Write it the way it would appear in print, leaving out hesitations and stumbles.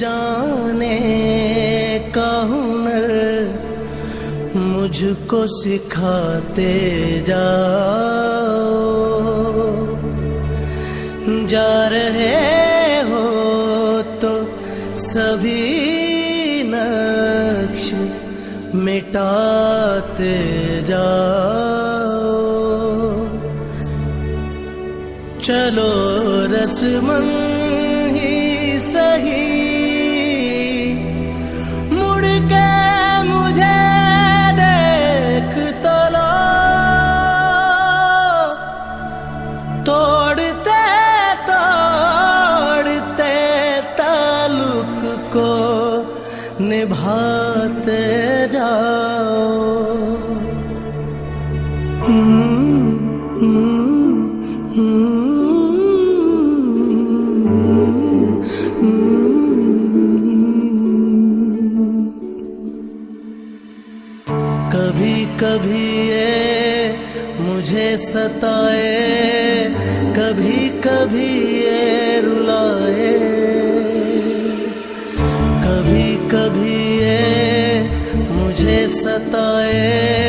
जाने का हुनर मुझको सिखाते जाओ। जा रहे हो तो सभी नक्श मिटाते जाओ। चलो रस्मन ही सही मुड़ के मुझे देख तो लो। तोड़ते तोड़ते ताल्लुक को निभाते जाओ। कभी कभी ये मुझे सताए, कभी कभी ये रुलाए। कभी कभी ये मुझे सताए,